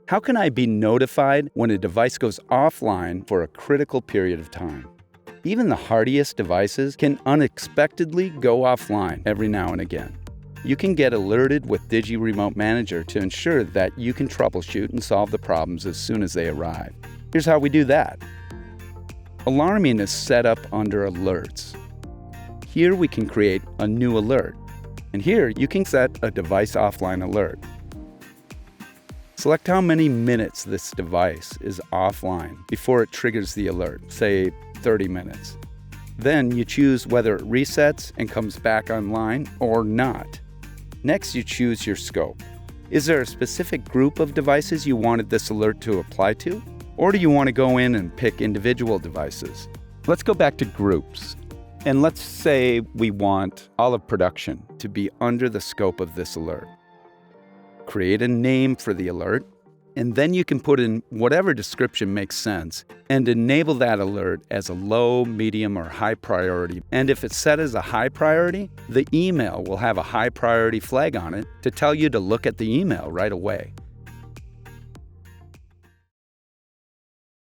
How can I be notified when a device goes offline for a critical period of time? Even the hardiest devices can unexpectedly go offline every now and again. You can get alerted with Digi Remote Manager to ensure that you can troubleshoot and solve the problems as soon as they arrive. Here's how we do that. Alarming is set up under Alerts. Here we can create a new alert, and here you can set a device offline alert. Select how many minutes this device is offline before it triggers the alert, say 30 minutes. Then you choose whether it resets and comes back online or not. Next, you choose your scope. Is there a specific group of devices you wanted this alert to apply to? Or do you want to go in and pick individual devices? Let's go back to groups. And let's say we want all of production to be under the scope of this alert. Create a name for the alert, and then you can put in whatever description makes sense and enable that alert as a low, medium, or high priority. And if it's set as a high priority, the email will have a high priority flag on it to tell you to look at the email right away.